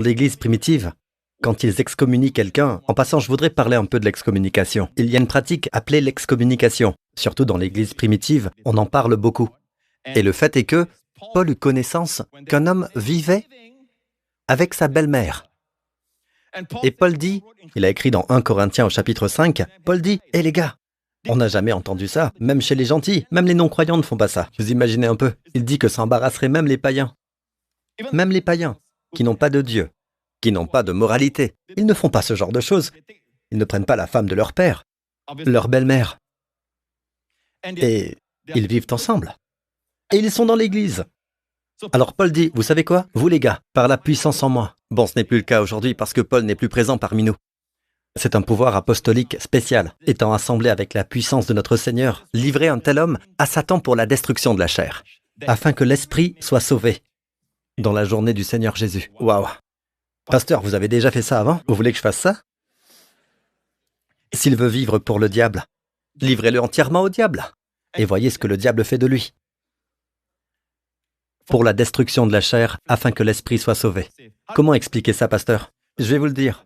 L'Église primitive, quand ils excommunient quelqu'un, en passant, je voudrais parler un peu de l'excommunication. Il y a une pratique appelée l'excommunication. Surtout dans l'Église primitive, on en parle beaucoup. Et le fait est que Paul eut connaissance qu'un homme vivait avec sa belle-mère. Et Paul dit, il a écrit dans 1 Corinthiens au chapitre 5, Paul dit, « Hé les gars, on n'a jamais entendu ça, même chez les gentils, même les non-croyants ne font pas ça. » Vous imaginez un peu, il dit que ça embarrasserait même les païens. Même les païens, qui n'ont pas de Dieu, qui n'ont pas de moralité. Ils ne font pas ce genre de choses. Ils ne prennent pas la femme de leur père, leur belle-mère. Et ils vivent ensemble. Et ils sont dans l'église. Alors Paul dit, vous savez quoi? Vous les gars, par la puissance en moi. Bon, ce n'est plus le cas aujourd'hui parce que Paul n'est plus présent parmi nous. C'est un pouvoir apostolique spécial, étant assemblé avec la puissance de notre Seigneur, livrer un tel homme à Satan pour la destruction de la chair, afin que l'esprit soit sauvé dans la journée du Seigneur Jésus. Waouh! Pasteur, vous avez déjà fait ça avant? Vous voulez que je fasse ça? S'il veut vivre pour le diable, livrez-le entièrement au diable. Et voyez ce que le diable fait de lui. Pour la destruction de la chair, afin que l'esprit soit sauvé. Comment expliquer ça, pasteur? Je vais vous le dire.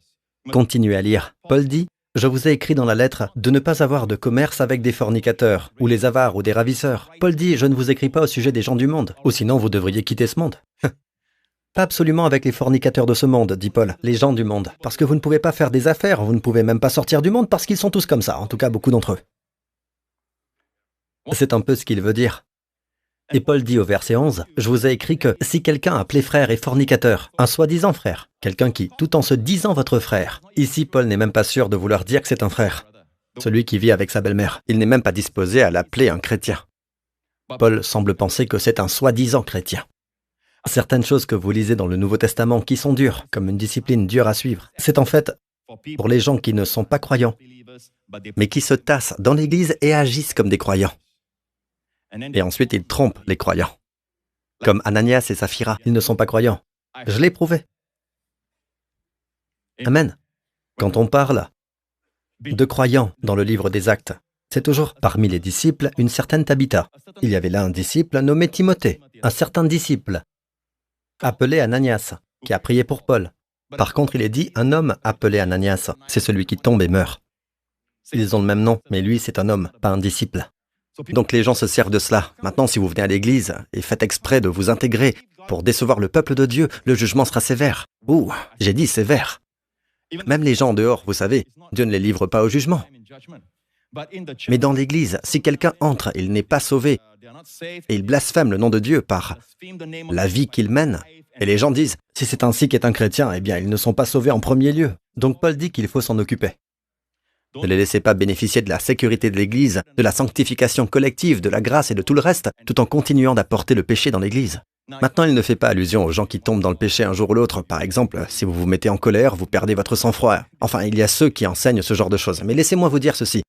Continuez à lire. Paul dit, « Je vous ai écrit dans la lettre de ne pas avoir de commerce avec des fornicateurs, ou les avares, ou des ravisseurs. » Paul dit, « Je ne vous écris pas au sujet des gens du monde, ou sinon vous devriez quitter ce monde. » Pas absolument avec les fornicateurs de ce monde, dit Paul, les gens du monde. Parce que vous ne pouvez pas faire des affaires, vous ne pouvez même pas sortir du monde parce qu'ils sont tous comme ça, en tout cas beaucoup d'entre eux. C'est un peu ce qu'il veut dire. Et Paul dit au verset 11, « Je vous ai écrit que si quelqu'un appelé frère est fornicateur, un soi-disant frère, quelqu'un qui, tout en se disant votre frère, ici Paul n'est même pas sûr de vouloir dire que c'est un frère, celui qui vit avec sa belle-mère, il n'est même pas disposé à l'appeler un chrétien. Paul semble penser que c'est un soi-disant chrétien. Certaines choses que vous lisez dans le Nouveau Testament qui sont dures, comme une discipline dure à suivre, c'est en fait pour les gens qui ne sont pas croyants, mais qui se tassent dans l'Église et agissent comme des croyants. Et ensuite, ils trompent les croyants. Comme Ananias et Saphira, ils ne sont pas croyants. Je l'ai prouvé. Amen. Quand on parle de croyants dans le livre des Actes, c'est toujours parmi les disciples une certaine Tabitha. Il y avait là un disciple nommé Timothée, un certain disciple appelé Ananias, qui a prié pour Paul. Par contre, il est dit un homme appelé Ananias, c'est celui qui tombe et meurt. Ils ont le même nom, mais lui, c'est un homme, pas un disciple. Donc les gens se servent de cela. Maintenant, si vous venez à l'église et faites exprès de vous intégrer pour décevoir le peuple de Dieu, le jugement sera sévère. Ouh, j'ai dit sévère. Même les gens dehors, vous savez, Dieu ne les livre pas au jugement. Mais dans l'église, si quelqu'un entre, il n'est pas sauvé, et il blasphème le nom de Dieu par la vie qu'il mène, et les gens disent, si c'est ainsi qu'est un chrétien, eh bien, ils ne sont pas sauvés en premier lieu. Donc Paul dit qu'il faut s'en occuper. Ne les laissez pas bénéficier de la sécurité de l'Église, de la sanctification collective, de la grâce et de tout le reste, tout en continuant d'apporter le péché dans l'Église. Maintenant, il ne fait pas allusion aux gens qui tombent dans le péché un jour ou l'autre. Par exemple, si vous vous mettez en colère, vous perdez votre sang-froid. Enfin, il y a ceux qui enseignent ce genre de choses. Mais laissez-moi vous dire ceci.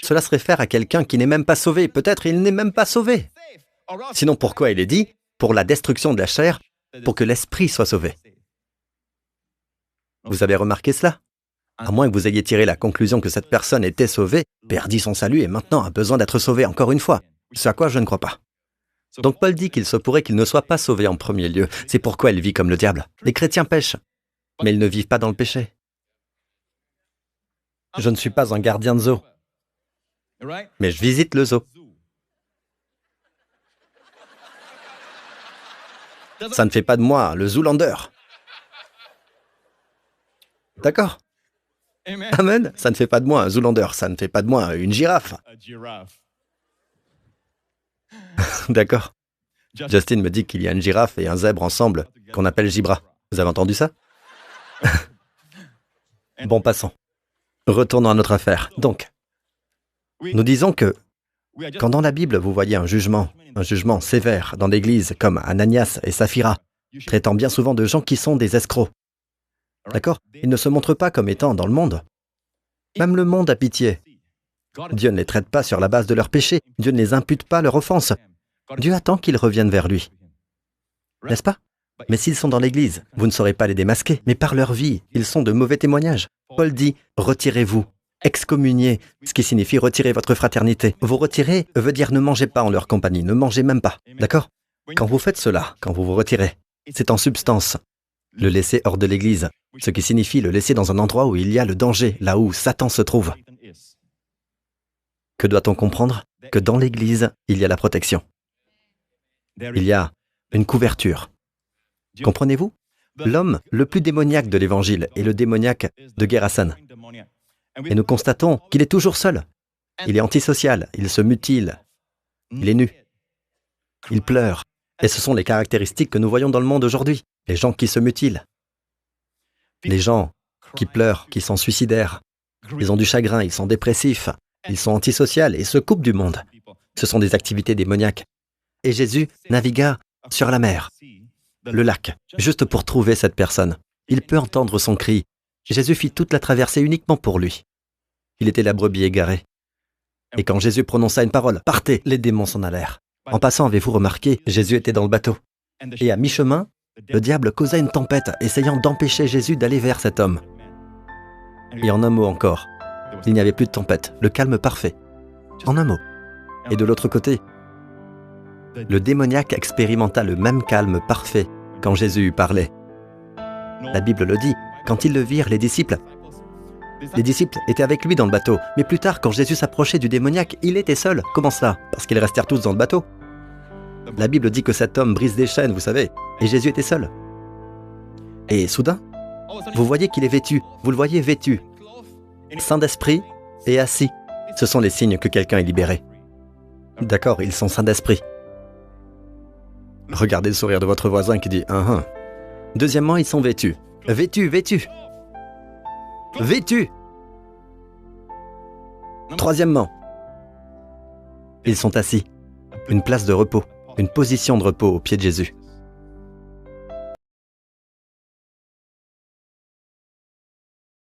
Cela se réfère à quelqu'un qui n'est même pas sauvé. Peut-être il n'est même pas sauvé. Sinon, pourquoi il est dit? Pour la destruction de la chair, pour que l'esprit soit sauvé. Vous avez remarqué cela? À moins que vous ayez tiré la conclusion que cette personne était sauvée, perdit son salut et maintenant a besoin d'être sauvée encore une fois. Ce à quoi je ne crois pas. Donc Paul dit qu'il se pourrait qu'il ne soit pas sauvé en premier lieu. C'est pourquoi il vit comme le diable. Les chrétiens pêchent, mais ils ne vivent pas dans le péché. Je ne suis pas un gardien de zoo, mais je visite le zoo. Ça ne fait pas de moi le Zoolander. D'accord? Amen. Ça ne fait pas de moi un Zoolander, ça ne fait pas de moi une girafe. D'accord. Justin me dit qu'il y a une girafe et un zèbre ensemble, qu'on appelle Gibra. Vous avez entendu ça? Bon, passons. Retournons à notre affaire. Donc, nous disons que quand dans la Bible vous voyez un jugement sévère dans l'Église, comme Ananias et Saphira, traitant bien souvent de gens qui sont des escrocs, d'accord? Ils ne se montrent pas comme étant dans le monde. Même le monde a pitié. Dieu ne les traite pas sur la base de leurs péchés. Dieu ne les impute pas leur offense. Dieu attend qu'ils reviennent vers lui. N'est-ce pas? Mais s'ils sont dans l'Église, vous ne saurez pas les démasquer. Mais par leur vie, ils sont de mauvais témoignages. Paul dit, retirez-vous, excommuniez, ce qui signifie retirer votre fraternité. Vous retirer veut dire ne mangez pas en leur compagnie, ne mangez même pas. D'accord? Quand vous faites cela, quand vous vous retirez, c'est en substance le laisser hors de l'église, ce qui signifie le laisser dans un endroit où il y a le danger, là où Satan se trouve. Que doit-on comprendre? Que dans l'église, il y a la protection. Il y a une couverture. Comprenez-vous? L'homme le plus démoniaque de l'évangile est le démoniaque de Gerasen. Et nous constatons qu'il est toujours seul. Il est antisocial, il se mutile, il est nu, il pleure. Et ce sont les caractéristiques que nous voyons dans le monde aujourd'hui. Les gens qui se mutilent, les gens qui pleurent, qui sont suicidaires. Ils ont du chagrin, ils sont dépressifs, ils sont antisociaux et se coupent du monde. Ce sont des activités démoniaques. Et Jésus navigua sur la mer, le lac, juste pour trouver cette personne. Il peut entendre son cri. Jésus fit toute la traversée uniquement pour lui. Il était la brebis égarée. Et quand Jésus prononça une parole, « Partez !» les démons s'en allèrent. En passant, avez-vous remarqué, Jésus était dans le bateau. Et à mi-chemin, le diable causa une tempête, essayant d'empêcher Jésus d'aller vers cet homme. Et en un mot encore, il n'y avait plus de tempête, le calme parfait. En un mot. Et de l'autre côté, le démoniaque expérimenta le même calme parfait quand Jésus parlait. La Bible le dit, quand ils le virent, les disciples étaient avec lui dans le bateau. Mais plus tard, quand Jésus s'approchait du démoniaque, il était seul. Comment cela? Parce qu'ils restèrent tous dans le bateau. La Bible dit que cet homme brise des chaînes, vous savez, et Jésus était seul. Et soudain, vous voyez qu'il est vêtu, vous le voyez vêtu, saint d'esprit et assis. Ce sont les signes que quelqu'un est libéré. D'accord, ils sont saints d'esprit. Regardez le sourire de votre voisin qui dit « Deuxièmement, ils sont vêtus. Vêtus, vêtus. Vêtus. Troisièmement, ils sont assis. Une place de repos, une position de repos au pied de Jésus.